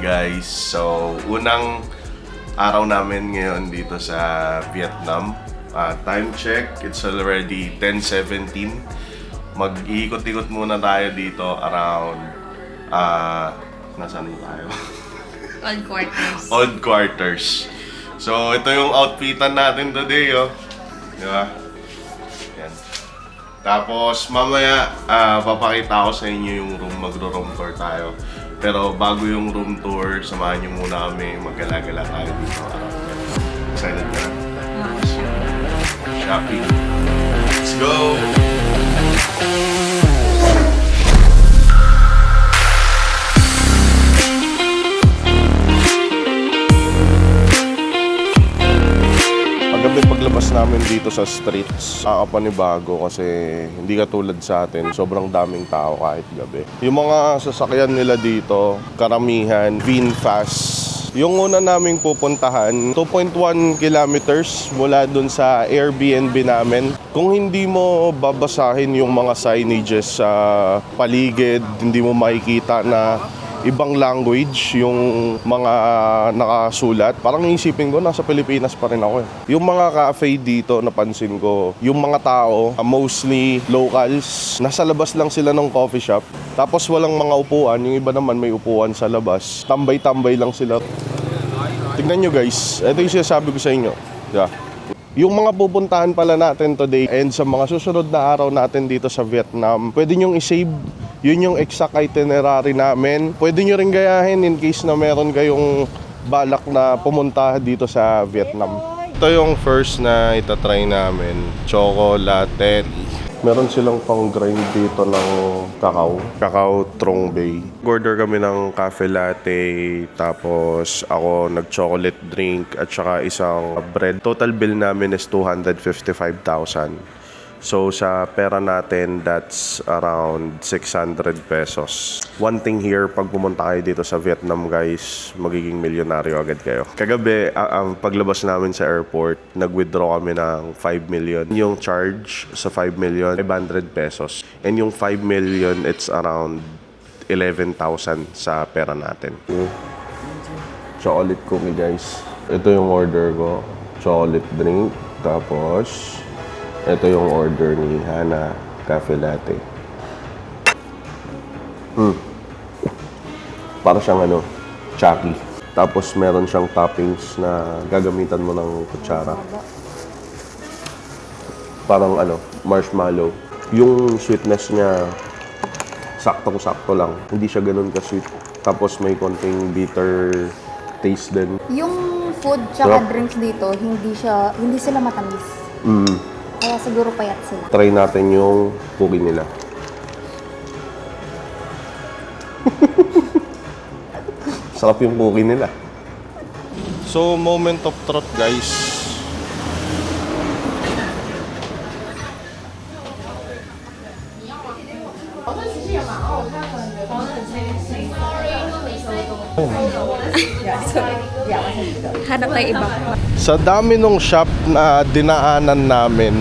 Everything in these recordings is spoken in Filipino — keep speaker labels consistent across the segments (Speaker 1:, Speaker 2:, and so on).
Speaker 1: guys. So, unang araw namin ngayon dito sa Vietnam. Time check, it's already 10:17. Mag-iikot-ikot muna tayo dito around, nasaan tayo?
Speaker 2: Odd quarters.
Speaker 1: Odd quarters. So, ito yung outfitan natin today, oh. Di ba? Yan. Tapos, mamaya, papakita ko sa inyo yung room. Magro-room tour tayo. Pero bago yung room tour, samahan nyo muna kami. Maggala-gala tayo dito. Excited ka na? Shopping. Let's go! Paglabas namin dito sa streets, nakakapanibago kasi hindi katulad sa atin, sobrang daming tao kahit gabi. Yung mga sasakyan nila dito, karamihan, VinFast. Yung una naming pupuntahan, 2.1 kilometers mula dun sa Airbnb namin. Kung hindi mo babasahin yung mga signages sa paligid, hindi mo makikita na ibang language yung mga nakasulat. Parang isipin ko, nasa Pilipinas pa rin ako eh. Yung mga cafe dito, napansin ko, yung mga tao, mostly locals, nasa labas lang sila ng coffee shop. Tapos walang mga upuan, yung iba naman may upuan sa labas. Tambay-tambay lang sila. Tignan nyo guys, ito yung sinasabi ko sa inyo. Yeah. Yung mga pupuntahan pala natin today and sa mga susunod na araw natin dito sa Vietnam, pwede nyong isave. Yun yung exact itinerary namin. Pwede nyo rin gayahin in case na meron kayong balak na pumunta dito sa Vietnam. Ito yung first na itatry namin, Choco Latte. Meron silang pang grind dito ng Cacao Trong Bay. Order kami ng cafe latte, tapos ako nag-chocolate drink at saka isang bread. Total bill namin is 255,000. So sa pera natin, that's around 600 pesos. One thing here, pag pumunta kayo dito sa Vietnam guys, magiging milyonaryo agad kayo. Kagabi, paglabas namin sa airport, nag-withdraw kami ng 5 million. Yung charge sa 5 million, 500 pesos. And yung 5 million, it's around 11,000 sa pera natin. Chocolate cookie guys. Ito yung order ko. Chocolate drink. Tapos ito yung order ni Hana, cafe latte. Para siyang chucky. Tapos meron siyang toppings na gagamitan mo ng kutsara. Parang marshmallow. Yung sweetness niya, saktong-sakto lang. Hindi siya ganun ka-sweet. Tapos may konting bitter taste din.
Speaker 3: Yung food tsaka drinks dito, hindi sila matamis. Kaya siguro payat sila.
Speaker 1: Try natin yung cookie nila. Sarap yung cookie nila. So, moment of truth guys.
Speaker 2: Hanap tayo iba.
Speaker 1: Sa dami nung shop na dinaanan namin,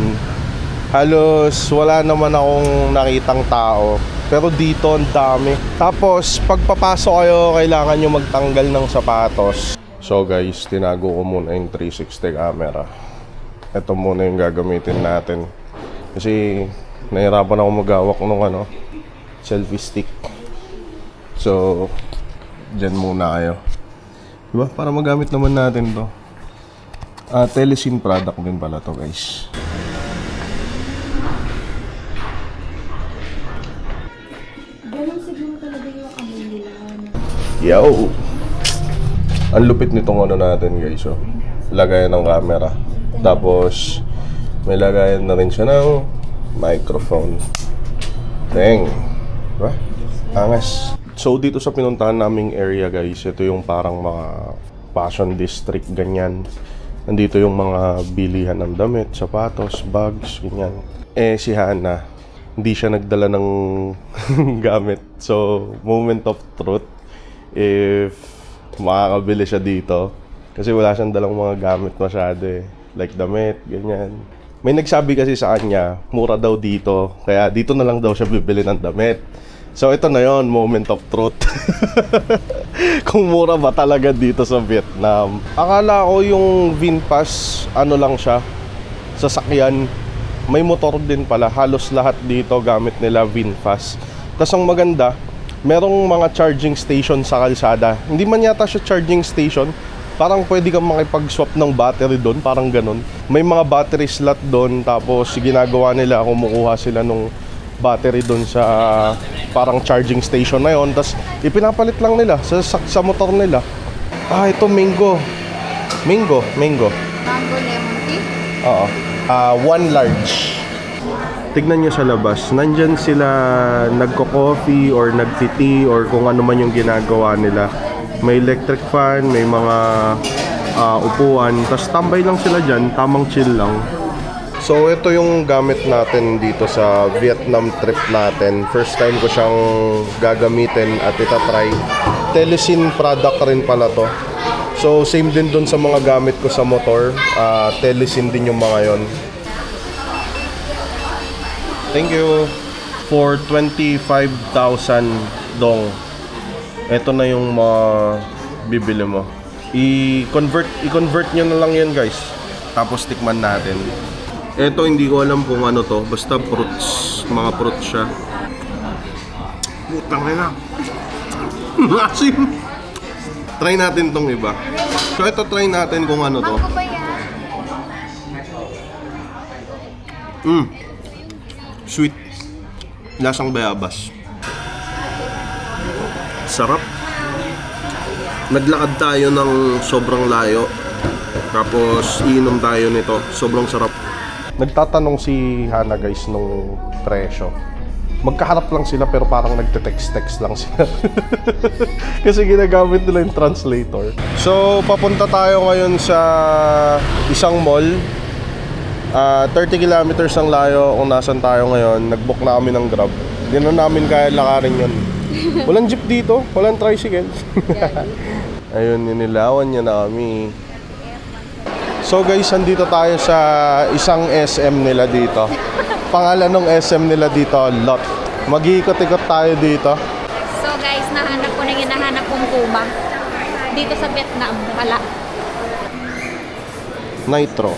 Speaker 1: halos wala naman akong nakitang tao. Pero dito ang dami. Tapos pagpapasok kayo, kailangan nyo magtanggal ng sapatos. So guys, tinago ko muna yung 360 camera. Ito muna yung gagamitin natin. Kasi nahirapan ako maghawak ng selfie stick. So, dyan muna kayo. Diba? Para magamit naman natin to. Telesin product din pala to guys.
Speaker 3: Ganun siguro talaga yung amoy nila.
Speaker 1: Yo! Ang lupit nitong natin guys. Oh. Lagayan ng camera. Tapos, may lagayan na rin siya ng microphone. Dang! Diba? Angas. So dito sa pinuntahan naming area guys, ito yung parang mga fashion district ganyan. Nandito yung mga bilihan ng damit, sapatos, bags, ganyan. Si Hana, hindi siya nagdala ng gamit. So moment of truth, if makakabili siya dito, kasi wala siyang dalang mga gamit masyado like damit, ganyan. May nagsabi kasi sa kanya, mura daw dito, kaya dito na lang daw siya bibili ng damit. So ito na yon, moment of truth. Kung mura ba talaga dito sa Vietnam. Akala ko yung VinFast, ano lang siya, sasakyan. May motor din pala. Halos lahat dito gamit nila VinFast. Tapos ang maganda, merong mga charging station sa kalsada. Hindi man yata siya charging station. Parang pwede kang makipag-swap ng battery doon, parang ganun. May mga battery slot doon, tapos ginagawa nila, kumukuha sila nung battery doon sa parang charging station na yon, tapos ipinapalit lang nila sa motor nila. Ito mango. Mango
Speaker 3: Mango lemon tea.
Speaker 1: Oo. One large. Tignan nyo sa labas, nandyan sila nagko-coffee or nagti-tea or kung ano man yung ginagawa nila. May electric fan, may mga upuan, tapos tambay lang sila dyan, tamang chill lang. So ito yung gamit natin dito sa Vietnam trip natin. First time ko siyang gagamitin at itatry. Telesin product rin pala to. So same din dun sa mga gamit ko sa motor. Telesin din yung mga yon. Thank you. For 25,000 dong. Ito na yung bibili mo. I-convert nyo na lang yan guys. Tapos tikman natin. Ito hindi ko alam kung ano to. Basta fruits. Mga fruits siya. Putang na. Asim. Try natin tong iba. So ito try natin kung ano to.
Speaker 3: Mango ba yan?
Speaker 1: Sweet. Lasang bayabas. Sarap. Naglakad tayo ng sobrang layo. Tapos iinom tayo nito. Sobrang sarap. Nagtatanong si Hana guys nung presyo. Magkaharap lang sila pero parang nagte-text-text lang sila. Kasi ginagamit nila yung translator. So papunta tayo ngayon sa isang mall. 30 kilometers ang layo kung nasan tayo ngayon. Nag-book na kami ng Grab. Hindi na namin kaya lakarin yun. Walang jeep dito, walang tricycle. Ayun, ninilawan niya na kami. So guys, andito tayo sa isang SM nila dito. Pangalan ng SM nila dito, Lot. Mag-iikot-ikot tayo dito.
Speaker 2: So guys, nahanap ko na yung hinahanap kong Puma. Dito sa Vietnam, wala.
Speaker 1: Nitro.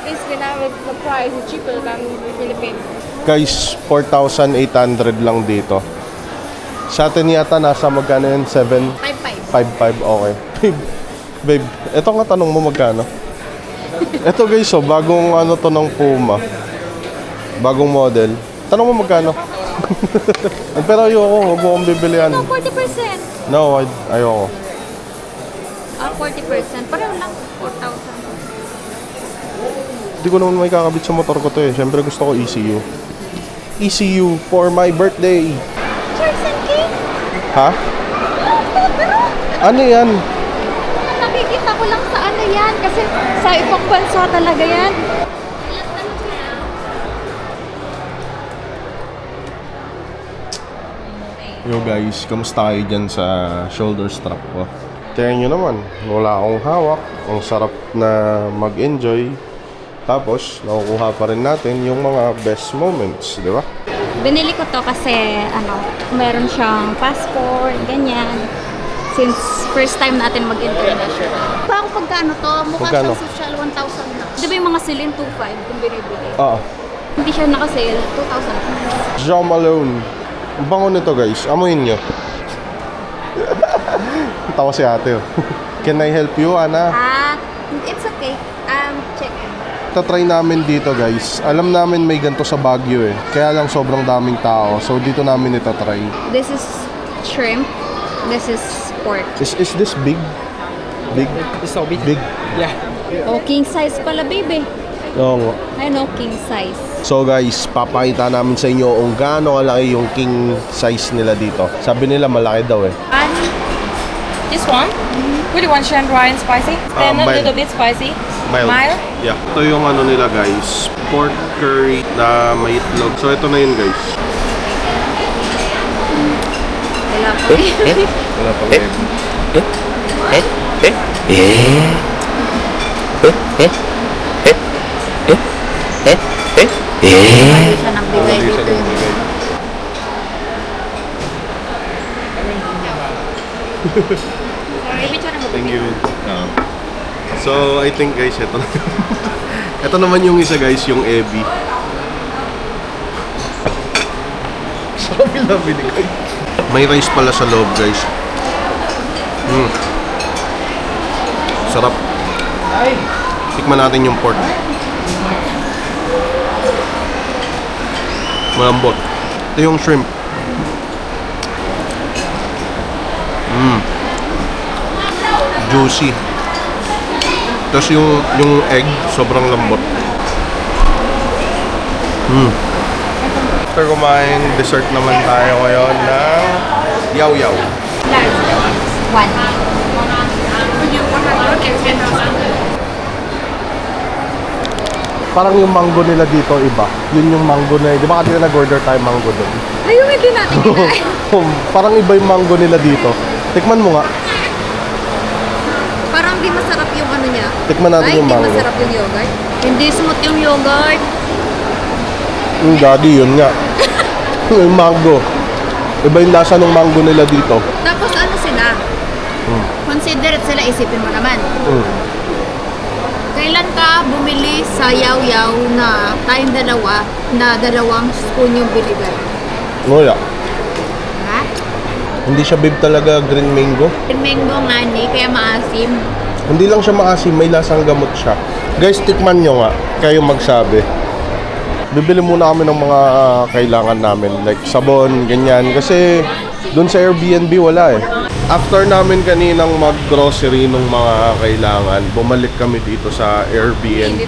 Speaker 2: Is the price is cheaper than the Philippines.
Speaker 1: Guys, 4,800 lang dito. Sa atin yata nasa magkano yun? 7?
Speaker 2: 5.5.
Speaker 1: 5.5, okay. Babe, eto nga tanong mo magkano? Eto guys, bagong ano to ng Puma. Bagong model. Tanong mo magkano? Pero ayoko, huwag mo akong bibilihan.
Speaker 2: No, 40%.
Speaker 1: No, ayoko.
Speaker 2: 40%. Pareho lang. 4,000.
Speaker 1: Hindi ko naman may kakabit sa motor ko to eh. Siyempre gusto ko ECU. ECU for my birthday.
Speaker 2: Charles and King?
Speaker 1: Ha? Ano yan?
Speaker 2: Nakikita ko lang sa ano yan. Kasi sa ibang bansa talaga yan.
Speaker 1: Yo guys, kamusta kayo dyan sa shoulder strap ko? Tingnan nyo naman, wala akong hawak. Ang sarap na mag-enjoy. Tapos, nakukuha pa rin natin yung mga best moments, di ba?
Speaker 2: Binili ko to kasi meron siyang passport, ganyan. Since first time natin mag-international. Parang pagkano to? Mukha
Speaker 1: Magkano?
Speaker 2: siyang social 1,000 na. Di ba yung mga silin 2,500 kung binibili?
Speaker 1: Oo.
Speaker 2: Hindi siya naka-sale, 2,000.
Speaker 1: Jean Malone. Ang bango nito guys, amuin nyo. Tawa si ate oh. Can I help you, Ana?
Speaker 2: It's okay. Check.
Speaker 1: Tatry namin dito guys. Alam namin may ganito sa Baguio eh. Kaya lang sobrang daming tao. So dito namin itatry.
Speaker 2: This is shrimp. This is pork.
Speaker 1: Is this big? Big?
Speaker 4: It's so big.
Speaker 1: Big?
Speaker 4: Yeah.
Speaker 2: Oh, king size pala, baby.
Speaker 1: Oo nga.
Speaker 2: Ano, king size.
Speaker 1: So guys, papakita namin sa inyo kung gaano kalaki yung king size nila dito. Sabi nila malaki daw eh.
Speaker 5: And this one, would you want Shan-Dry and spicy? Then a
Speaker 1: mild.
Speaker 5: little bit spicy.
Speaker 1: Mild? Yeah. Ito yung ano nila guys. Pork curry na may itlog. So ito na yun guys.
Speaker 2: Wala pa.
Speaker 1: Wala pang egg.
Speaker 3: Ayaw siya nang bigay
Speaker 1: Hindi siya
Speaker 3: dito.
Speaker 1: nagbigay.
Speaker 2: Sorry, picture mo.
Speaker 1: Thank you. So, I think guys, ito na. Ito naman yung isa guys, yung Ebi. Sarap yung nabili guys. May rice pala sa loob guys. Sarap. Tikman natin yung pork. Malambot. Ito yung shrimp. Juicy. Tapos yung egg, sobrang lambot. After kumain, dessert naman tayo ngayon ng yaw-yaw.
Speaker 2: One.
Speaker 1: Parang yung mango nila dito iba. Yun yung mango na, di ba kanina nag-order tayo mango doon?
Speaker 2: Ayun, hindi natin kinain.
Speaker 1: Parang iba yung mango nila dito. Tikman mo nga.
Speaker 2: Parang di masarap yung ano niya.
Speaker 1: Tikman natin yung mango.
Speaker 2: Hindi masarap yung yogurt. Hindi smooth yung yogurt.
Speaker 1: Daddy, yun nga. Yung mango. Iba yung lasa ng mango nila dito.
Speaker 2: Tapos ano sila? Considerate sila, isipin mo naman. Kailan ka bumili sa yaw-yaw na tayong dalawa na 2 spoon yung binigay?
Speaker 1: Wala.
Speaker 2: Ha?
Speaker 1: Hindi siya babe talaga green mango.
Speaker 2: Yung mango nga ni, kaya maasim.
Speaker 1: Hindi lang siya maasim, may lasang gamot siya. Guys, tikman nyo nga. Kayo magsabi. Bibili muna kami ng mga kailangan namin. Like sabon, ganyan. Kasi doon sa Airbnb wala eh. After namin kaninang mag-grocery ng mga kailangan, bumalik kami dito sa Airbnb.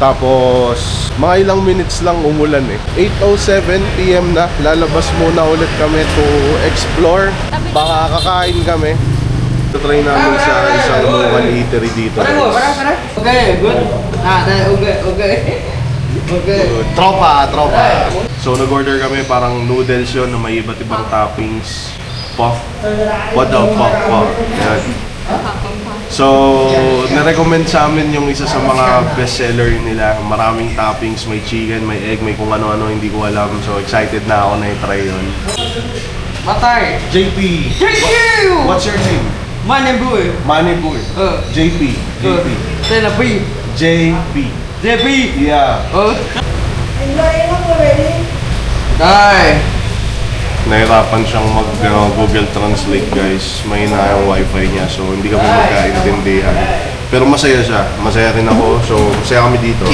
Speaker 1: Tapos, mga ilang minutes lang umulan eh. 8:07 PM na. Lalabas muna ulit kami to explore. Baka kakain kami. Try namin sa isang local eatery dito.
Speaker 4: Okay, good. Okay.
Speaker 1: Tropa. So, nag-order kami parang noodles yun na may iba't ibang toppings. Puff. What the puff? Yan. So, na-recommend sa amin yung isa sa mga bestseller nila. Maraming toppings, may chicken, may egg, may kung ano-ano, hindi ko alam. So, excited na ako na i-try yun.
Speaker 4: Matay.
Speaker 1: JP!
Speaker 4: Thank you!
Speaker 1: What's your name?
Speaker 4: Money boy.
Speaker 1: Manny Boy. JP.
Speaker 4: Tena B.
Speaker 1: JP.
Speaker 4: JP.
Speaker 1: Yeah.
Speaker 4: Ay.
Speaker 1: Nahirapan siyang mag-Google Translate guys. May na yung wifi niya so hindi kami magkaintindihan. Pero masaya siya. Masaya rin ako. So masaya kami dito.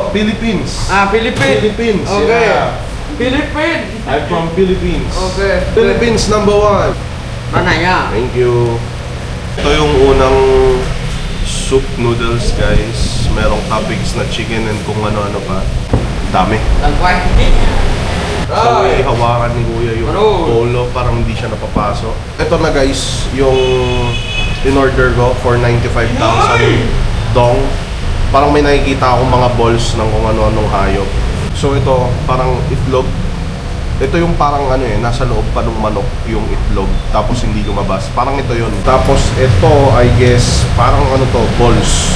Speaker 1: Philippines.
Speaker 4: Philippines.
Speaker 1: Philippines.
Speaker 4: Okay.
Speaker 1: Yeah.
Speaker 4: Philippines.
Speaker 1: I'm from Philippines.
Speaker 4: Okay.
Speaker 1: Philippines #1.
Speaker 4: Mana ya?
Speaker 1: Thank you. Ito yung unang soup noodles guys. Merong toppings na chicken and kung ano-ano pa. Dami.
Speaker 4: Tangkway.
Speaker 1: So, ihawakan ni Kuya yung polo, parang hindi siya napapasok. Ito na guys, yung in-order ko for 95,000 dong. Parang may nakikita akong mga balls ng kung ano-anong hayop. So ito, parang itlog. Ito yung parang ano eh, nasa loob pa ng manok yung itlog, tapos hindi lumabas. Parang ito yun. Tapos ito, I guess, parang ano to, balls.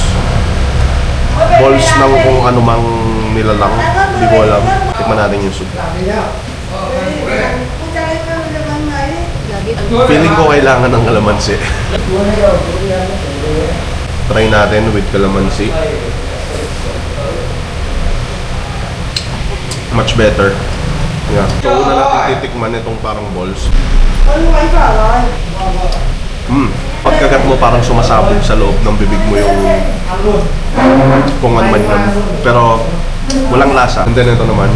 Speaker 1: Balls ng kung ano mang nilalang. Hindi ko alam. Tikman natin yung soup. Feeling ko kailangan ng kalamansi. Try natin with kalamansi. Much better. Yeah. So una natin titikman itong parang balls. Pagkagat mo parang sumasabog sa loob ng bibig mo yung kung ano man yun. Pero walang lasa. And then ito naman.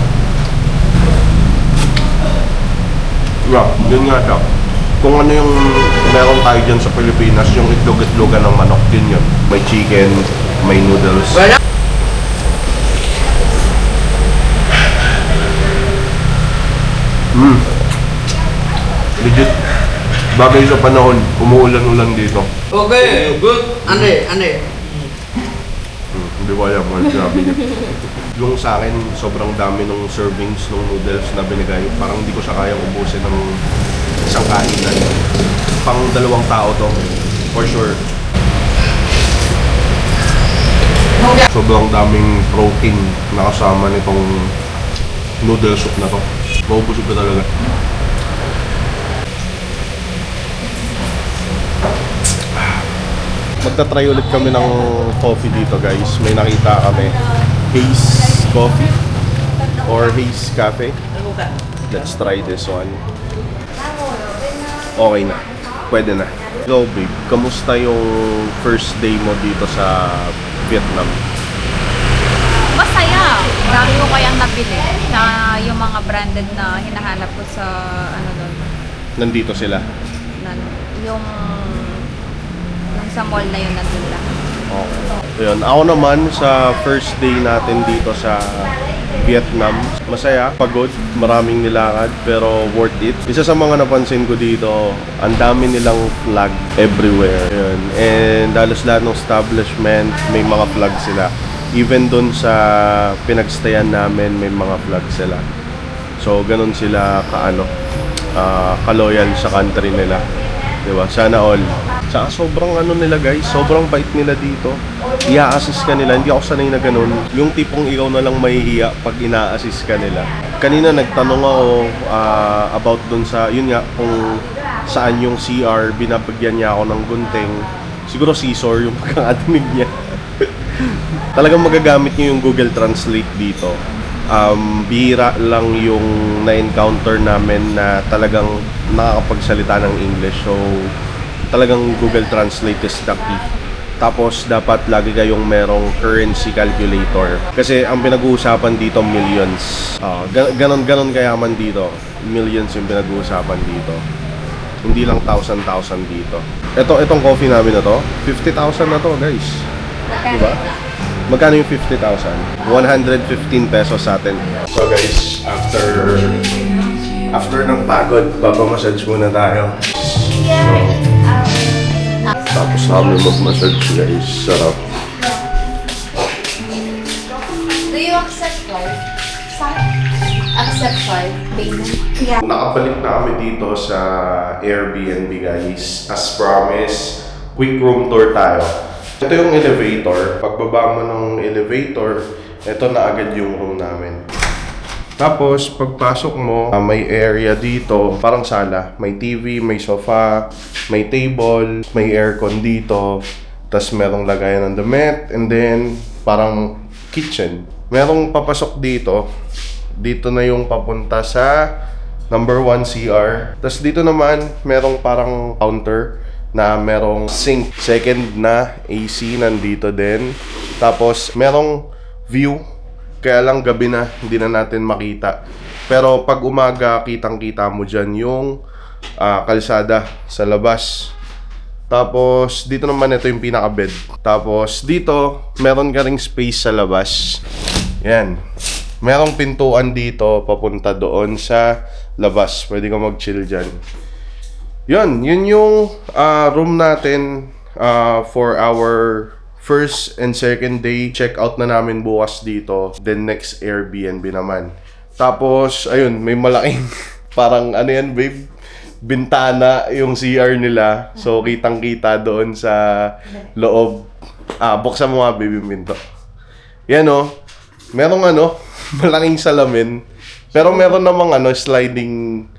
Speaker 1: Yeah, yun nga siya. Kung ano yung meron tayo dyan sa Pilipinas, yung itlog-itlogan ng manok, yun yun. May chicken, may noodles. Legit. Bagay sa panahon, umuulan-ulan dito.
Speaker 4: Okay, good. Ande.
Speaker 1: Hindi ko alam, grabe niya. Yung sa akin, sobrang dami ng servings ng noodles na binigay. Parang hindi ko siya kayang ubusin ng isang kainan. Pang 2 tao to, for sure. Sobrang daming protein na kasama nitong noodle soup na to. Maubusog ka talaga. magta-try ulit kami ng coffee dito guys. May nakita kami. Haze Coffee or Haze Cafe. Let's try this one. Okay na. Pwede na. So babe, kamusta yung first day mo dito sa Vietnam?
Speaker 2: Masaya. Dami ko kayang nabili na yung mga branded na hinahanap ko sa ano doon.
Speaker 1: Nandito sila.
Speaker 2: Yung sa mall na yun nandun lang.
Speaker 1: Okay. Ayun, ako naman sa first day natin dito sa Vietnam, masaya, pagod, maraming nilakad, pero worth it. Isa sa mga napansin ko dito, ang dami nilang flag everywhere. Ayun. And halos lahat ng establishment, may mga flag sila. Even dun sa pinagstayan namin, may mga flag sila. So, ganun sila ka-loyal sa country nila. Diba? Sana all. Tsaka sobrang nila guys, sobrang bait nila dito. I-assist ka nila, hindi ako sanay na ganun. Yung tipong ikaw na lang mahihiya pag ina-assist ka nila. Kanina nagtanong ako about dun sa, yun nga, kung saan yung CR, binabagyan niya ako ng gunting. Siguro scissor yung pagkakadinig niya. Talagang magagamit niyo yung Google Translate dito. Bihira lang yung na-encounter namin na talagang nakakapagsalita ng English. So, talagang Google Translate is the key. Tapos, dapat lagi kayong merong currency calculator. Kasi ang pinag-uusapan dito, millions. Ganon kayaman dito. Millions yung pinag-uusapan dito. Hindi lang thousand dito. Itong coffee namin na to, 50,000 na to, guys. Diba? Magkano yung 50,000? 115 pesos sa atin. So guys, after ng pagod, papamassage muna tayo. Tapos kami mag-massage guys. Sarap.
Speaker 3: Do you accept card? Accept card, payment? Yeah.
Speaker 1: Nakabalik na kami dito sa Airbnb guys. As promised, quick room tour tayo. Ito yung elevator. Pagbaba mo ng elevator, ito na agad yung room namin. Tapos, pagpasok mo, may area dito, parang sala. May TV, may sofa, may table, may aircon dito. Tapos merong lagayan ng damit, and then parang kitchen. Merong papasok dito. Dito na yung papunta sa number 1 CR. Tapos dito naman, merong parang counter na merong sink. Second na AC nandito din. Tapos merong view. Kaya lang gabi na, hindi na natin makita. Pero pag umaga, kitang-kita mo dyan yung kalsada sa labas. Tapos dito naman ito yung pinaka-bed. Tapos dito, meron ka ring space sa labas. Yan. Merong pintuan dito papunta doon sa labas. Pwede ka mag-chill dyan. Yun yung room natin for our first and second day. Check out na namin bukas dito. Then next Airbnb naman. Tapos, ayun, may malaking parang ano yan babe? Bintana yung CR nila. So, kitang-kita doon sa loob. Buksan mo nga baby yung pinto. Yan merong malaking salamin. Pero meron namang sliding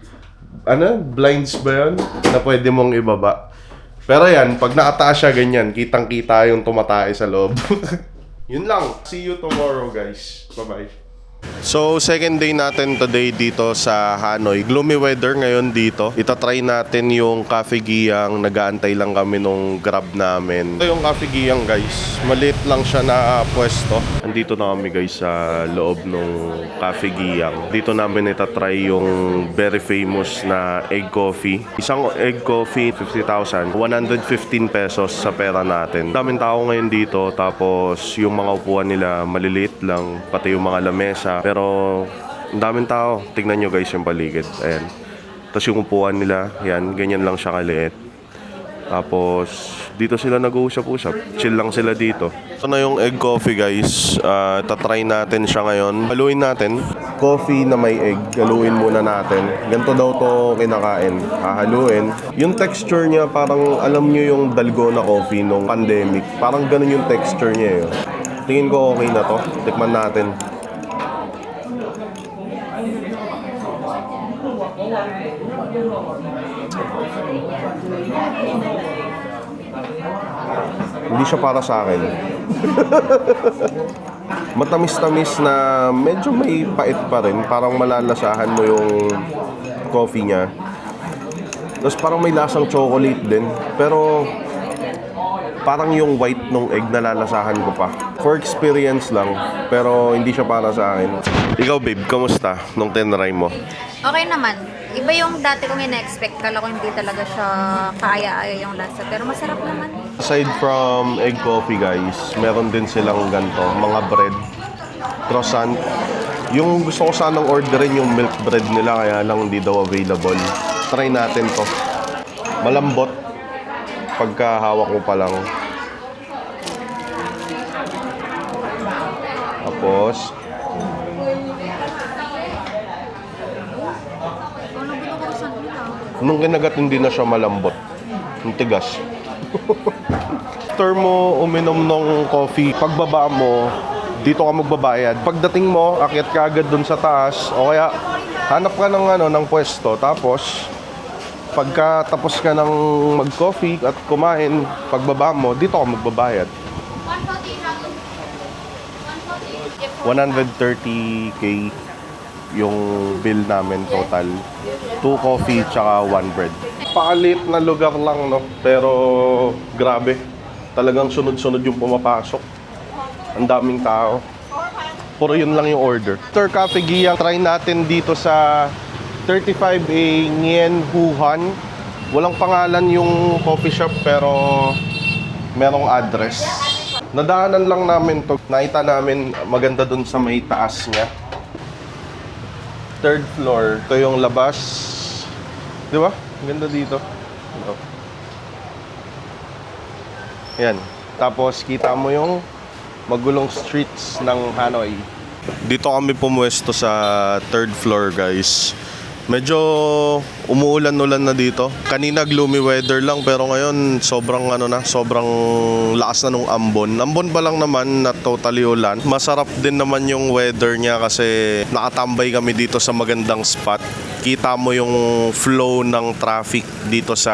Speaker 1: blinds ba yun? Na pwede mong ibaba. Pero yan, pag nakataas siya ganyan, kitang-kita yung tumatay sa loob. Yun lang. See you tomorrow, guys. Bye-bye. So, second day natin today dito sa Hanoi. Gloomy weather ngayon dito. Itatry natin yung Cafe Giyang. Nag-aantay lang kami nung Grab namin. Ito yung Cafe Giyang, guys. Maliit lang siya na pwesto. Andito na kami, guys, sa loob ng Cafe Giyang. Dito namin itatry yung very famous na egg coffee. Isang egg coffee, 50,000. 115 pesos sa pera natin. Daming tao ngayon dito. Tapos, yung mga upuan nila maliliit lang. Pati yung mga lamesa. Pero ang daming tao. Tignan nyo guys yung paligid. Ayan. Tapos yung upuan nila, yan, ganyan lang siya kaliit. Tapos dito sila nag-uusap-usap. Chill lang sila dito. Ito na yung egg coffee guys. Tatry natin siya ngayon. Haluin natin. Coffee na may egg. Haluin muna natin. Ganito daw to kinakain. Hahaluin. Yung texture niya parang alam nyo yung dalgona coffee nung pandemic. Parang ganun yung texture niya eh. Tingin ko okay na to. Tikman natin. Hindi siya para sa akin. Matamis-tamis na medyo may pait pa rin. Parang malalasahan mo yung coffee niya. Tapos parang may lasang chocolate din. Pero parang yung white nung egg nalalasahan ko pa. For experience lang. Pero hindi siya para sa akin. Ikaw babe, kamusta nung tinry mo?
Speaker 3: Okay naman. Iba yung dati kong ina-expect. Kala ko hindi talaga siya kaya-aya yung lasa. Pero masarap naman.
Speaker 1: Aside from egg coffee guys, meron din silang ganito, mga bread, croissant. Yung gusto ko sanang orderin yung milk bread nila, kaya lang hindi daw available. Try natin to. Malambot. Pagka hawak mo pa lang. Tapos nung kinagat, hindi na siya malambot. Yung tigas. After mo uminom ng coffee, pagbaba mo, dito ka magbabayad. Pagdating mo, akyat ka agad dun sa taas, o kaya hanap ka ng pwesto. Tapos, pagka tapos ka ng mag-coffee at kumain, pagbaba mo, dito ka magbabayad. 130k yung bill namin total. 2 coffee tsaka 1 bread. Pakalit na lugar lang, no? Pero grabe. Talagang sunod-sunod yung pumapasok. Ang daming tao. Puro yun lang yung order. After Cafe Gia, try natin dito sa 35A Nguyen Huhan. Walang pangalan yung coffee shop pero merong address. Nadaanan lang namin to. Nakita namin maganda dun sa may taas niya. 3rd floor. Ito yung labas. Di ba? Ganda dito. Ito. Yan. Tapos kita mo yung magulong streets ng Hanoi. Dito kami pumuesto sa 3rd floor guys. Medyo umuulan-ulan na dito. Kanina gloomy weather lang pero ngayon sobrang sobrang lakas na nung ambon. Ambon pa lang naman na totally ulan. Masarap din naman yung weather niya kasi nakatambay kami dito sa magandang spot. Kita mo yung flow ng traffic dito sa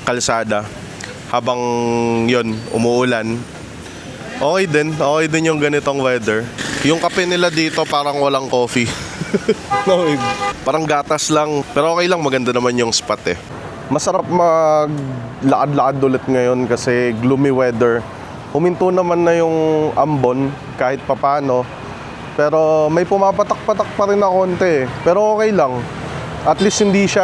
Speaker 1: kalsada. Habang yon umuulan. Okay din yung ganitong weather. Yung kape nila dito parang walang coffee. No, parang gatas lang. Pero okay lang, maganda naman yung spot eh. Masarap maglakad-lakad ulit ngayon kasi gloomy weather. Huminto naman na yung ambon kahit papano. Pero may pumapatak-patak pa rin na konti eh. Pero okay lang. At least hindi siya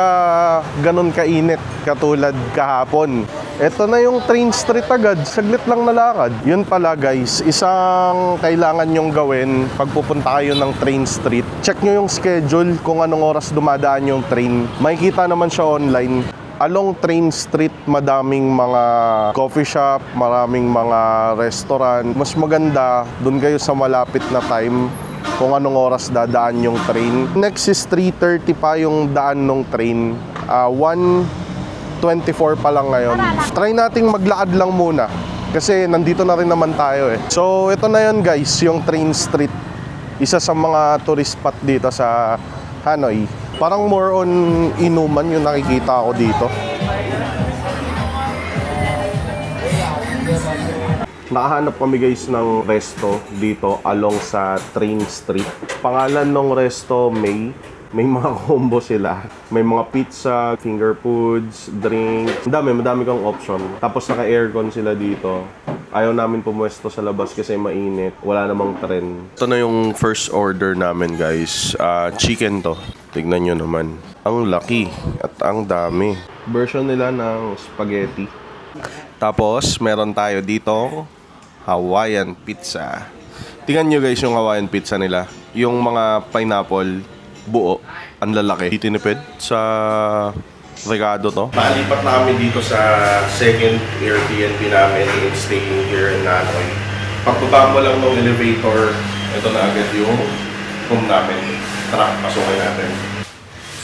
Speaker 1: ganun kainit katulad kahapon. Ito na yung train street agad. Saglit lang na lakad. Yun pala guys, isang kailangan nyong gawin pag pupunta kayo ng train street. Check nyo yung schedule kung anong oras dumadaan yung train. Makikita naman siya online. Along train street, madaming mga coffee shop, maraming mga restaurant. Mas maganda, dun kayo sa malapit na time kung anong oras dadaan yung train. Next is 3:30 pa yung daan ng train. 1:24 pa lang ngayon. Try nating maglakad lang muna kasi nandito na rin naman tayo eh. So ito na yun guys, yung train street. Isa sa mga tourist spot dito sa Hanoi. Parang more on inuman yung nakikita ko dito. Nakahanap kami guys ng resto dito along sa train street. Pangalan ng resto May. May mga combo sila. May mga pizza, finger foods, drinks. Madami kang option. Tapos naka-aircon sila dito. Ayaw namin pumuesto sa labas kasi mainit. Wala namang tren. Ito na yung first order namin guys. Chicken to. Tignan nyo naman. Ang laki at ang dami. Version nila ng spaghetti. Tapos meron tayo dito Hawaiian pizza. Tingnan nyo guys yung Hawaiian pizza nila. Yung mga pineapple, buo, ang lalaki. Tinipid sa Ricardo to. Malipat na kami dito sa second Airbnb namin in staying here in Hanoi. Pagbaba mo lang ng elevator, ito na agad yung room namin. Tara, pasukin natin.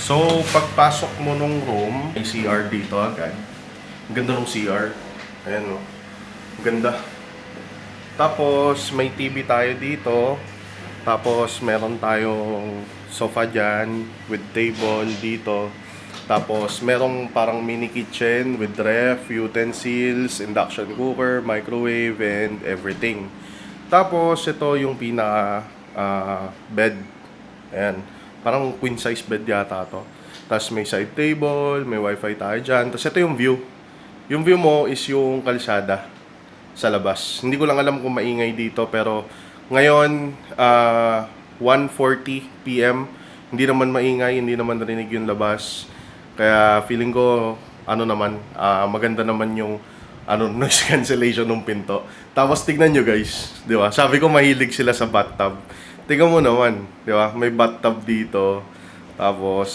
Speaker 1: So, pagpasok mo nung room, may CR dito agad. Ang ganda ng CR. Ayan o. Ganda. Tapos, may TV tayo dito. Tapos, meron tayong sofa dyan with table dito. Tapos merong parang mini kitchen with ref, utensils, induction cooker, microwave, and everything. Tapos ito yung pinaka bed. Ayan. Parang queen size bed yata to. Tapos may side table, may wifi tayo dyan. Tapos ito yung view. Yung view mo is yung kalsada sa labas. Hindi ko lang alam kung maingay dito, pero ngayon 1:40 PM. Hindi naman maingay, hindi naman narinig yung labas. Kaya feeling ko maganda naman yung noise cancellation ng pinto. Tapos tignan nyo guys, di ba? Sabi ko mahilig sila sa bathtub. Tignan mo naman, di ba? May bathtub dito. Tapos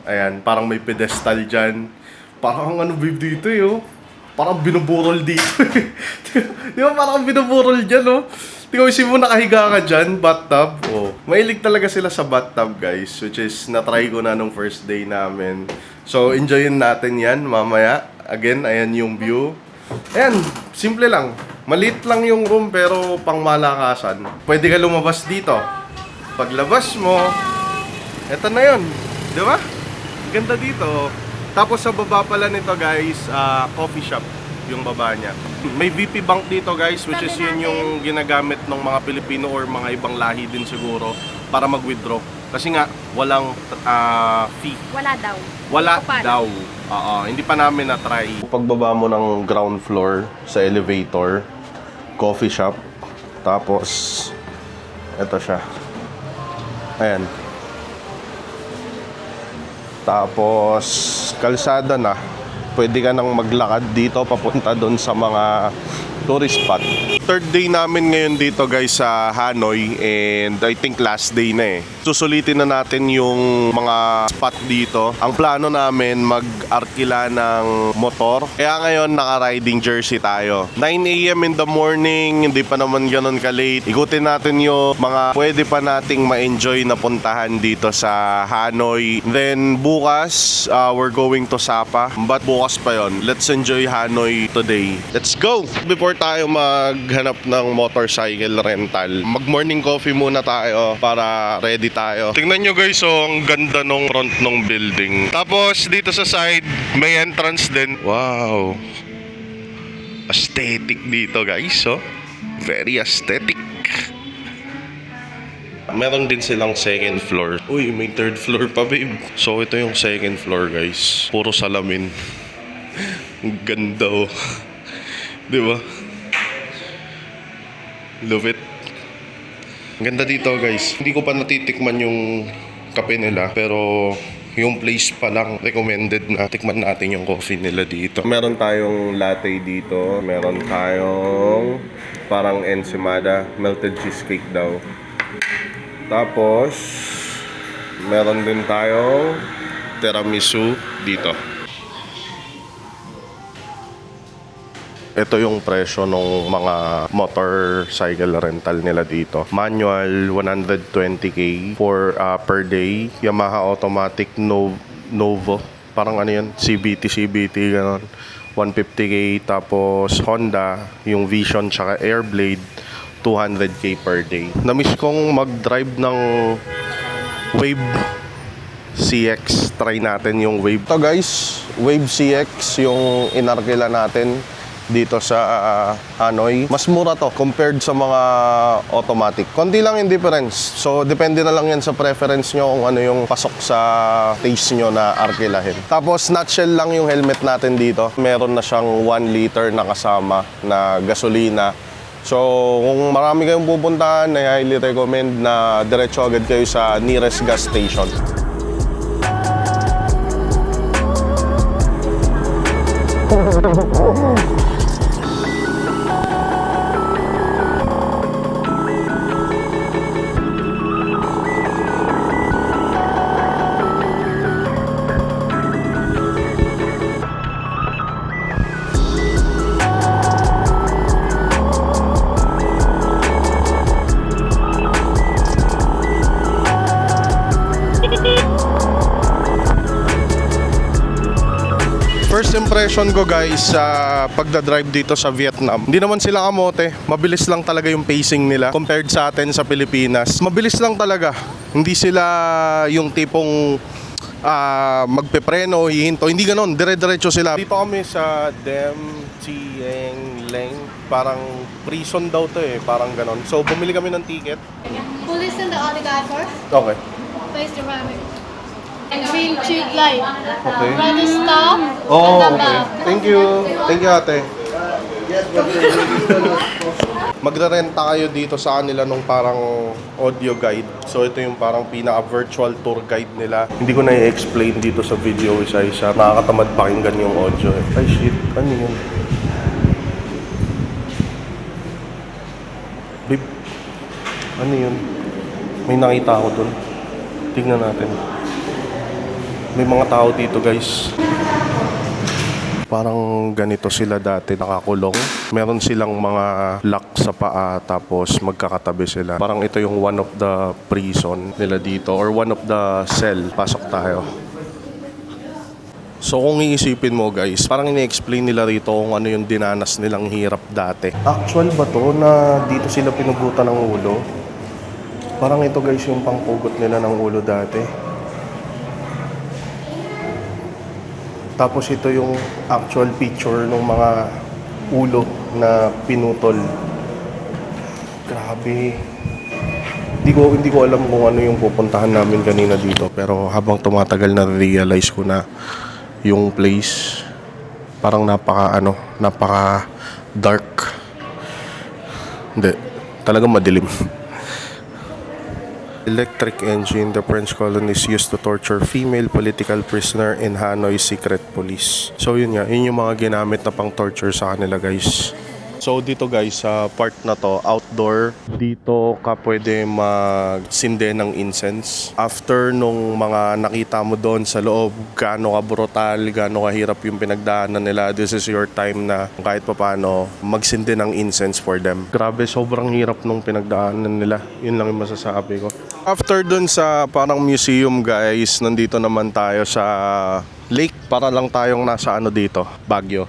Speaker 1: ayan, parang may pedestal dyan. Parang babe dito parang binuburol dito. Di ba parang binuburol dyan Tingnan mo, isip mo nakahiga ka dyan, bathtub. Mahilig talaga sila sa bathtub, guys. Which is, na-try ko na nung first day namin. So, enjoyin natin yan mamaya. Again, ayan yung view. Ayan, simple lang. Maliit lang yung room, pero pang malakasan. Pwede ka lumabas dito. Paglabas mo, eto na yun. Di ba? Ganda dito. Tapos sa baba pala nito, guys, coffee shop yung baba niya. May VP Bank dito guys, which is yun yung ginagamit ng mga Pilipino or mga ibang lahi din siguro para mag-withdraw. Kasi nga, walang fee.
Speaker 2: Wala daw.
Speaker 1: Wala
Speaker 2: Kapal.
Speaker 1: daw. Hindi pa namin na-try. Pagbaba mo ng ground floor sa elevator, coffee shop, tapos eto siya. Ayan. Tapos kalsada na. Pwede ka nang maglakad dito papunta doon sa mga tourist spot. Third day namin ngayon dito guys sa Hanoi, and I think last day na Susulitin na natin yung mga spot dito. Ang plano namin mag-arkila ng motor. Kaya ngayon naka-riding jersey tayo. 9 AM in the morning, hindi pa naman ganun ka-late. Ikutin natin yung mga pwede pa nating ma-enjoy na puntahan dito sa Hanoi. Then bukas, we're going to Sapa. But bukas pa yon. Let's enjoy Hanoi today. Let's go! Before tayo maghanap ng motorcycle rental, mag-morning coffee muna tayo para ready tayo. Tingnan nyo guys, ang ganda nung front ng building. Tapos dito sa side, may entrance din. Wow! Aesthetic dito guys, very aesthetic. Meron din silang second floor. Uy, may third floor pa babe. So ito yung second floor guys. Puro salamin. Ang ganda Di ba? Love it. Ang ganda dito guys. Hindi ko pa natitikman yung kape nila, pero yung place pa lang recommended na tikman natin yung coffee nila dito. Meron tayong latte dito. Meron tayong parang ensimada, melted cheesecake daw. Tapos meron din tayong tiramisu dito. Ito yung presyo ng mga motorcycle rental nila dito. Manual, 120k per day. Yamaha automatic Novo. Parang CBT, gano'n. 150k. Tapos Honda, yung Vision tsaka Airblade, 200k per day. Namiss kong mag-drive ng Wave CX. Try natin yung Wave. Ito guys, Wave CX yung inarkila natin dito sa Hanoi. Mas mura to compared sa mga automatic. Konti lang yung difference. So, depende na lang yan sa preference nyo kung ano yung pasok sa taste nyo na arkilahin. Tapos, nutshell lang yung helmet natin dito. Meron na siyang 1 liter na kasama na gasolina. So, kung marami kayong pupuntahan, I highly recommend na diretso agad kayo sa nearest gas station. First impression ko guys sa pagdadrive dito sa Vietnam, hindi naman sila kamote. Mabilis lang talaga yung pacing nila compared sa atin sa Pilipinas. Mabilis lang talaga. Hindi sila yung tipong magpepreno, hihinto. Hindi ganon, dire-diretso sila. Dito kami sa Dem Chieng Leng. Parang prison daw to eh, parang ganon. So bumili kami ng ticket.
Speaker 6: Police and the other guy first.
Speaker 1: Okay.
Speaker 6: Face the rabbit. Green street light.
Speaker 1: Okay.
Speaker 6: Red stop.
Speaker 1: Oh,
Speaker 6: and then
Speaker 1: okay. Thank you. Thank you, ate. Magre-renta kayo dito sa kanila nung parang audio guide. So ito yung parang pinaka-virtual tour guide nila. Hindi ko na i-explain dito sa video isa-isa. Nakakatamad pakinggan yung audio. Ay shit, ano yun? Babe, ano yun? May nakita ako dun. Tingnan natin. May mga tao dito guys. Parang ganito sila dati nakakulong. Meron silang mga lock sa paa tapos magkakatabi sila. Parang ito yung one of the prison nila dito or one of the cell. Pasok tayo. So kung iisipin mo guys, parang ini-explain nila rito kung ano yung dinanas nilang hirap dati. Actual ba to na dito sila pinugutan ng ulo? Parang ito guys yung pangpugot nila ng ulo dati. Tapos ito yung actual picture ng mga ulo na pinutol. Grabe. Hindi ko alam kung ano yung pupuntahan namin kanina dito. Pero habang tumatagal na-realize ko na yung place parang napaka dark. Hindi. Talagang madilim. Electric engine, the French colonists used to torture female political prisoner in Hanoi secret police. So yun nga, yun yung mga ginamit na pang torture sa kanila guys. So dito guys, sa part na to, outdoor, dito ka pwede magsinde ng incense. After nung mga nakita mo doon sa loob, gaano ka brutal, gaano kahirap yung pinagdaanan nila, this is your time na kahit papaano magsinde ng incense for them. Grabe, sobrang hirap nung pinagdaanan nila. Yun lang yung masasabi ko. After dun sa parang museum guys, nandito naman tayo sa lake. Para lang tayong nasa dito, Baguio.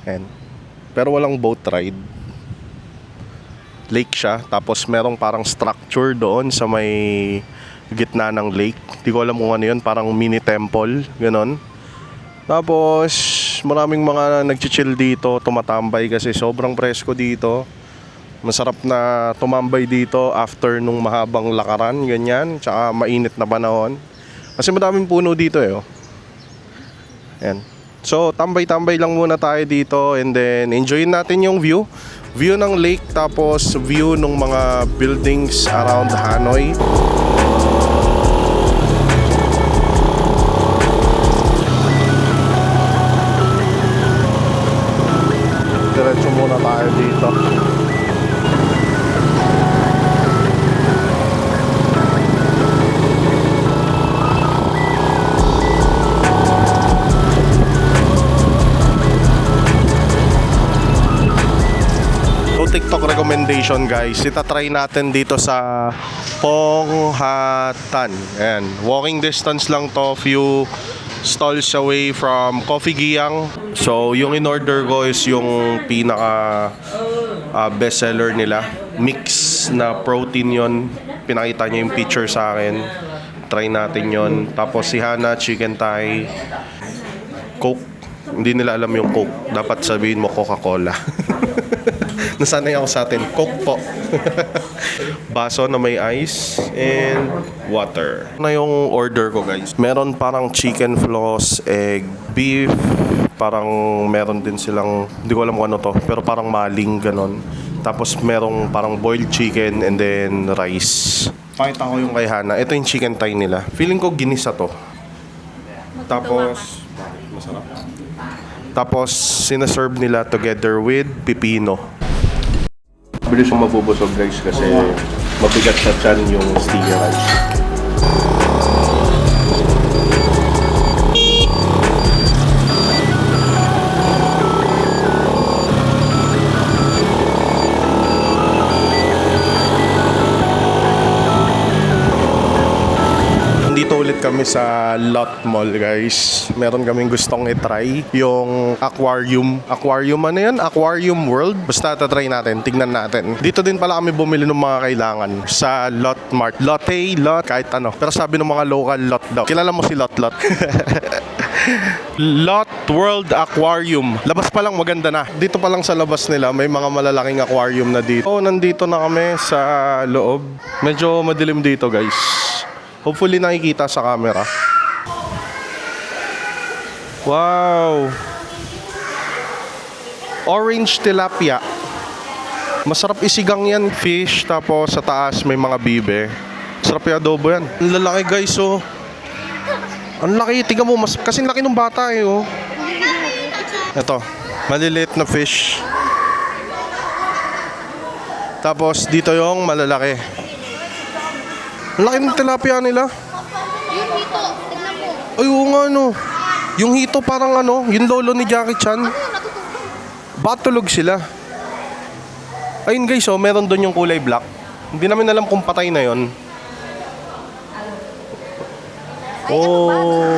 Speaker 1: And pero walang boat ride. Lake siya. Tapos merong parang structure doon sa may gitna ng lake. Di ko alam kung ano yun. Parang mini temple. Ganon. Tapos maraming mga nagchichill dito. Tumatambay kasi sobrang presko dito. Masarap na tumambay dito after nung mahabang lakaran. Ganyan. Tsaka mainit na panahon. Kasi madaming puno dito eh. Oh. Ayan. So, tambay-tambay lang muna tayo dito and then enjoyin natin yung view. View ng lake tapos view ng mga buildings around Hanoi. Diretso muna tayo dito. TikTok recommendation guys, itatry natin dito sa Ponghatan. Ayan, walking distance lang to, few stalls away from Coffee Giyang. So yung in-order ko is yung pinaka best seller nila, mix na protein yon. Pinakita niya yung picture sa akin, try natin yon. Tapos si Hana, chicken thigh, Coke. Hindi nila alam yung Coke, dapat sabihin mo Coca-Cola. Nasanay ako sa atin, Coke po. Baso na may ice and water. Na yung order ko guys. Meron parang chicken floss, egg, beef, parang meron din silang, hindi ko alam kung ano to, pero parang maling ganon. Tapos merong parang boiled chicken and then rice. Pakita ko yung kay Hana. Ito yung chicken thigh nila. Feeling ko ginisa to. Tapos masarap. Tapos sinaserve nila together with pipino. Bilis yung mabubusog guys kasi mabigat sa tiyan yung sticky rice. Dito ulit kami sa Lot Mall, guys. Meron kaming gustong i-try. Yung aquarium. Aquarium ano yan? Aquarium World. Basta tatry natin. Tignan natin. Dito din pala kami bumili ng mga kailangan. Sa Lot Mart. Lotte, Lot, kahit ano. Pero sabi ng mga local Lot daw. Kilala mo si Lot Lot. Lot World Aquarium. Labas pa lang maganda na. Dito pa lang sa labas nila may mga malalaking aquarium na dito. Nandito na kami sa loob. Medyo madilim dito, guys. Hopefully nakikita sa camera. Wow. Orange tilapia. Masarap isigang yan. Fish, tapos sa taas may mga bibe. Sarap yung adobo yan. Ang lalaki, guys, oh. Ang laki, tingnan mo, mas kasing laki ng bata eh, oh. Ito, maliliit na fish. Tapos dito yung malalaki. Ang laki ng tilapia nila.
Speaker 6: Yung hito, tignan mo.
Speaker 1: Ay, oo nga, no. Yung hito parang ano, yung lolo ni Jackie Chan. Batulog sila. Ayun, guys, oh, meron doon yung kulay black. Hindi namin alam kung patay na yon. Oh.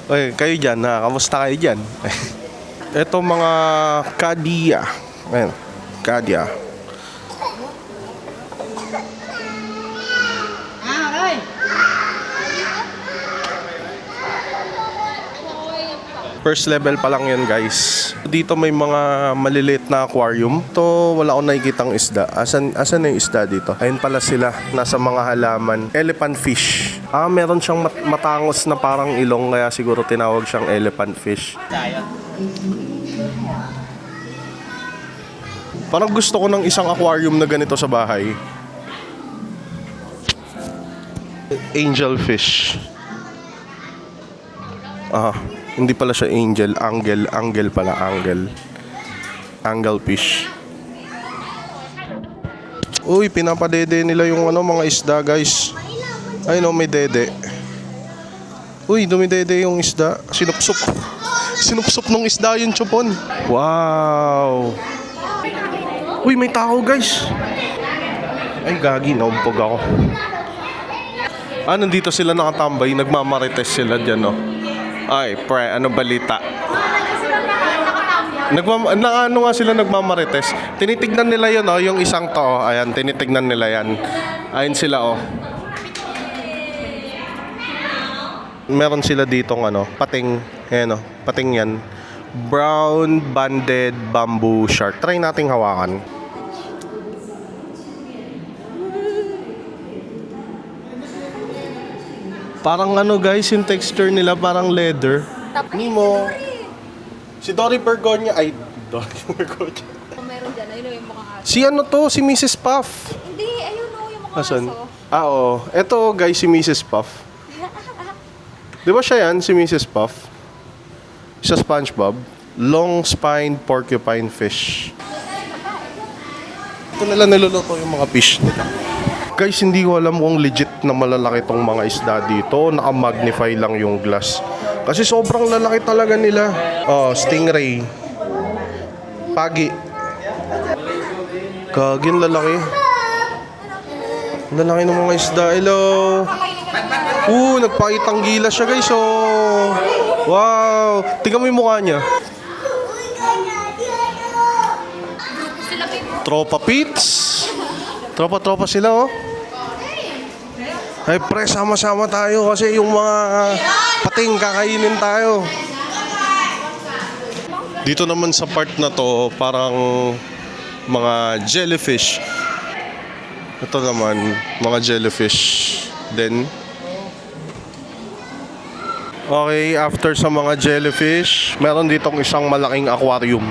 Speaker 1: Oy, kayo dyan ha? Kamusta kayo dyan? Ito mga kadia. Ayan, kadia. First level pa lang yan, guys. Dito may mga maliliit na aquarium. Ito, wala akong nakikitang isda. Asan na yung isda dito? Ayun pala sila, nasa mga halaman. Elephant fish. Meron siyang matangos na parang ilong, kaya siguro tinawag siyang elephant fish. Parang gusto ko ng isang aquarium na ganito sa bahay. Angel fish. Hindi pala siya angel, angle pala, angle fish. Uy, pinapadede nila yung mga isda, guys. Ay no, may dede. Uy, dumidede yung isda. Sinupsop ng isda yung chupon. Wow. Uy, may tao, guys. Ay, gagi, naumpog ako. Nandito sila nakatambay, nagmamarites sila dyan, no. Ay, pre, ano balita? Ano nga sila nagmamarites? Tinitignan nila yun, oh, yung isang to. Ayan, tinitignan nila yan. Ayun sila, oh. Meron sila ditong pating. Ayan, oh, pating yan. Brown banded bamboo shark. Try nating hawakan. Parang guys, yung texture nila parang leather. Nemo. Si Dory Bergonia. Ay, Dory Bergonia.
Speaker 6: Meron dyan, ayun yung mga aso.
Speaker 1: Si si Mrs. Puff.
Speaker 6: Hindi, ayun o, yung mga
Speaker 1: Asan?
Speaker 6: aso.
Speaker 1: Oo. Eto, guys, si Mrs. Puff. Di ba siya yan, si Mrs. Puff? Sa SpongeBob. Long-spined porcupine fish. Ito nila niluluto yung mga fish nila. Guys, hindi ko alam kung legit na malalaki tong mga isda dito. Naka-magnify lang yung glass. Kasi sobrang lalaki talaga nila. Stingray. Pagi. Kagin, lalaki. Lalaki ng mga isda. Hello. Nagpakitang gila siya, guys. Oh. Wow. Tingnan mo yung mukha niya. Tropa Pits. Tropa sila, oh. Ay, pre, sama-sama tayo kasi yung mga pating kakainin tayo. Dito naman sa part na to, parang mga jellyfish. Ito naman, mga jellyfish. Then, okay, after sa mga jellyfish, meron ditong isang malaking aquarium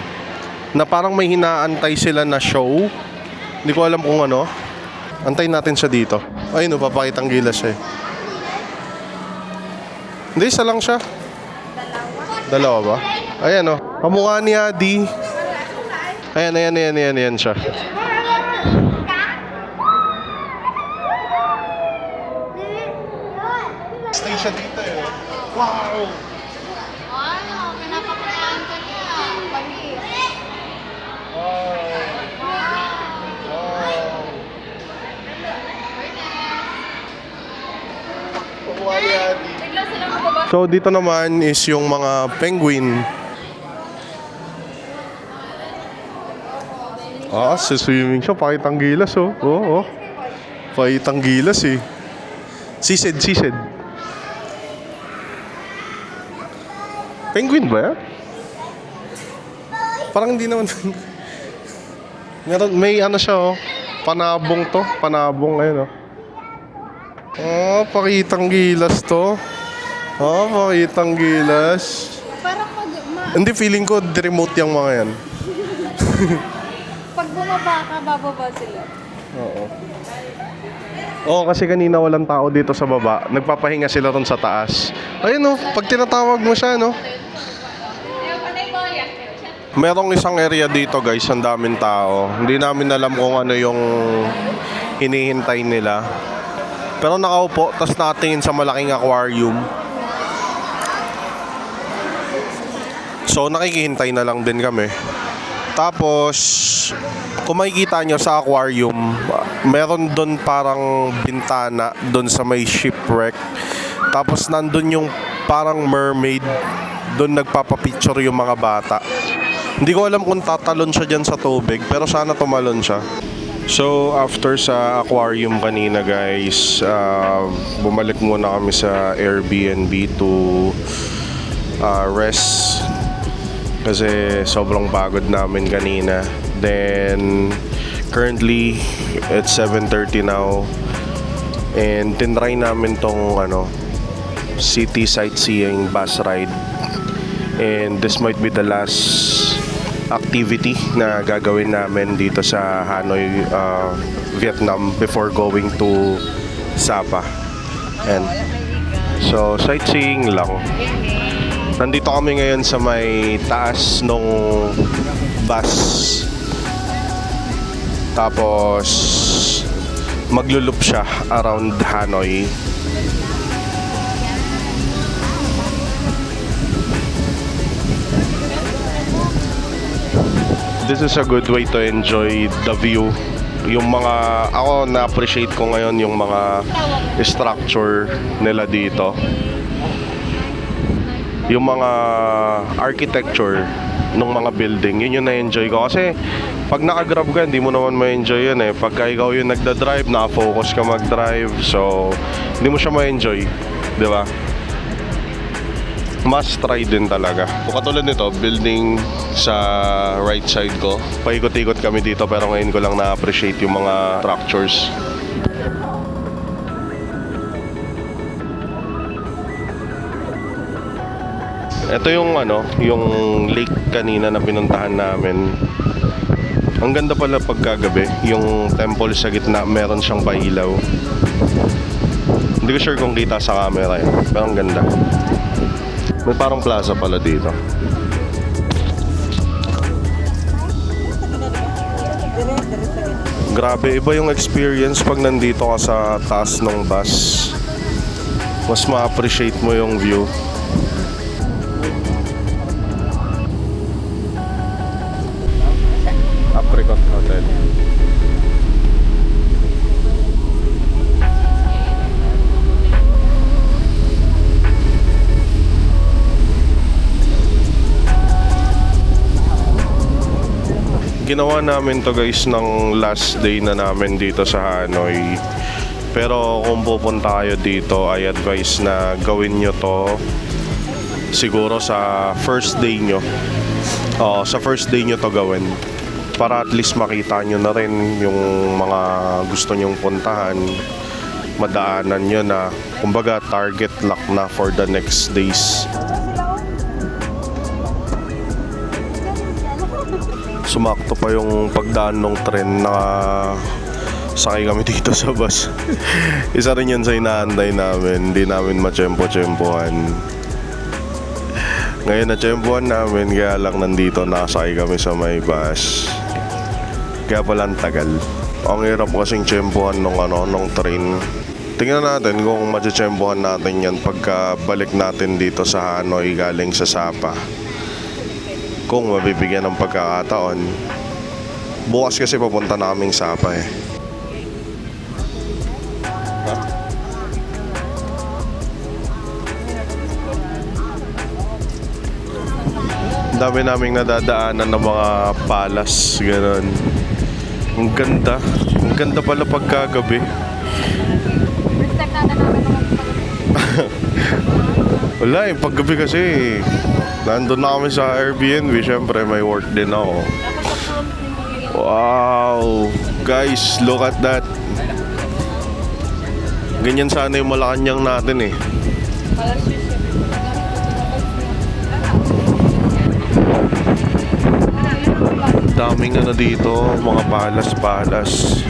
Speaker 1: na parang may hinaantay sila na show. Hindi ko alam kung ano. Antayin natin siya dito. Ay, papakitang gila siya eh. Hindi, isa lang siya. Dalawa ba? Ayan, oh. Kamukha ni Adi. Ayan siya. Stay siya dito eh. Wow!
Speaker 6: Pinapapalaan ka niya. Panis.
Speaker 1: So dito naman is yung mga penguin. Sa swimming siya, pakitang gilas oh. Oo. Pakitang gilas eh. Sised. Penguin ba yan? Parang hindi naman. May ano siya oh. Panabong to. Panabong ayun oh. Pakitang gilas to. Pakitang gilas.
Speaker 3: Parang
Speaker 1: Hindi, feeling ko remote yung mga yan.
Speaker 3: pag bumaba ka, bababa sila.
Speaker 1: Oo, kasi kanina walang tao dito sa baba. Nagpapahinga sila ron sa taas. Ayun oh, pag tinatawag mo siya no. Merong isang area dito guys, ang daming tao. Hindi namin alam kung ano yung hinihintay nila. Pero nakaupo, tas natingin sa malaking aquarium. So nakikihintay na lang din kami. Tapos, kung makikita nyo sa aquarium, meron doon parang bintana doon sa may shipwreck. Tapos nandun yung parang mermaid. Doon nagpapapicture yung mga bata. Hindi ko alam kung tatalon siya dyan sa tubig, pero sana tumalon siya. So, after sa aquarium kanina guys, bumalik muna kami sa Airbnb to rest. Kasi sobrang pagod namin kanina. Then, currently, it's 7:30 now. And tinry namin tong city sightseeing bus ride. And this might be the last activity na gagawin namin dito sa Hanoi, Vietnam before going to Sapa. And so sightseeing lang. Nandito kami ngayon sa may taas nung bus. Tapos maglulup siya around Hanoi. This is a good way to enjoy the view. Yung mga, ako na-appreciate ko ngayon yung mga structure nila dito. Yung mga architecture ng mga building, yun yung na-enjoy ko. Kasi pag naka-grab ka, hindi mo naman ma-enjoy yun eh. Pagka ikaw yung nagda-drive, naka-focus ka mag-drive. So, hindi mo siya ma-enjoy. Di ba? Must try din talaga. Katulad nito, building sa right side ko. Paikot-ikot kami dito pero ngayon ko lang na-appreciate yung mga structures. Ito yung yung lake kanina na pinuntahan namin. Ang ganda pala pagkagabi. Yung temple sa gitna, meron siyang pailaw. Hindi ko sure kung kita sa camera yun, pero ang ganda. May parang plaza pala dito. Grabe, iba yung experience pag nandito ka sa taas ng bus. Mas ma-appreciate mo yung view. Apricot Hotel. Ginawa namin to guys ng last day na namin dito sa Hanoi. Pero kung pupunta kayo dito, I advise na gawin nyo to siguro sa first day nyo. Sa first day nyo to gawin. Para at least makita nyo na rin yung mga gusto nyong puntahan. Madaanan nyo na, kumbaga target lock na for the next days. Sumakto pa yung pagdaan ng tren na sakay kami dito sa bus. Isa rin yan sa inaantay namin. Hindi namin matsyempo-tsyempohan. Ngayon natsyempohan namin, kaya lang nandito nakasakay kami sa may bus. Kaya pala ang tagal. Ang hirap kasing tsyempohan nung train. Tingnan natin kung matsyempohan natin yan pagka balik natin dito sa Hanoi galing sa Sapa. Kung mabibigyan ng pagkakataon. Bukas kasi papunta na kaming Sapa eh. Ang dami naming nadadaanan ng mga palas, gano'n. Ang ganda. Ang ganda pala pagkagabi.
Speaker 2: First time natin
Speaker 1: Wala eh, paggabi kasi nandun na kami sa Airbnb, syempre may work din ako. Wow! Guys, look at that. Ganyan sana yung Malacanang natin eh. Daming ano dito, mga palas-palas.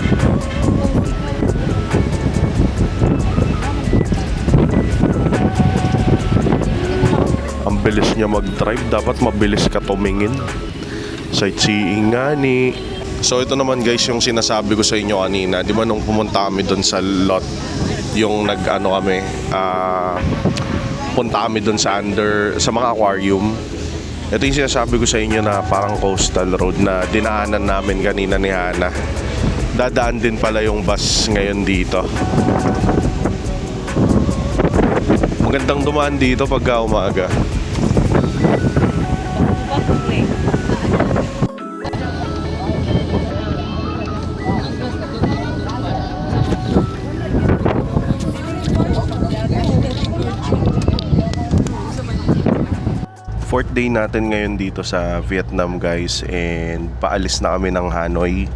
Speaker 1: Ang bilis niya mag-drive, dapat mabilis ka tumingin. Sightseeing nga ni. So ito naman guys yung sinasabi ko sa inyo kanina. Di ba nung pumunta kami doon sa lot, yung nag-ano kami, punta kami doon sa mga aquarium. Ito yung sinasabi ko sa inyo na parang coastal road na dinaanan namin kanina ni Hana. Dadaan din pala yung bus ngayon dito. Magandang dumaan dito pagka umaga. Fourth day natin ngayon dito sa Vietnam guys, and paalis na kami ng Hanoi.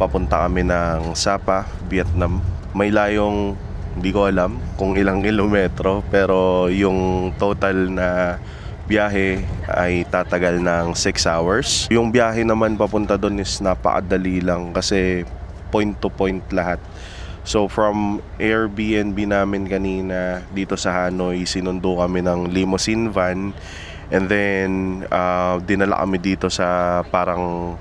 Speaker 1: Papunta kami ng Sapa, Vietnam. May layong hindi ko alam kung ilang kilometro, pero yung total na biyahe ay tatagal ng 6 hours. Yung biyahe naman papunta doon is napakadali lang kasi point to point lahat. So from Airbnb namin kanina dito sa Hanoi, sinundo kami ng limousine van. And then, dinala kami dito sa parang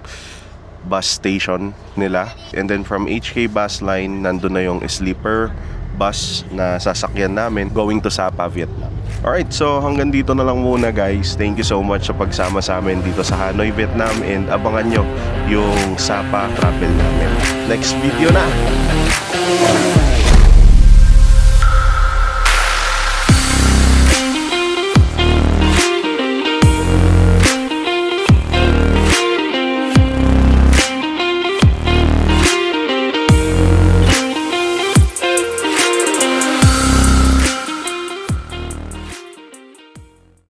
Speaker 1: bus station nila. And then from HK Bus Line, nandun na yung sleeper bus na sasakyan namin going to Sapa, Vietnam. Alright, so hanggang dito na lang muna guys. Thank you so much sa pagsama sa amin dito sa Hanoi, Vietnam. And abangan nyo yung Sapa travel namin. Next video na!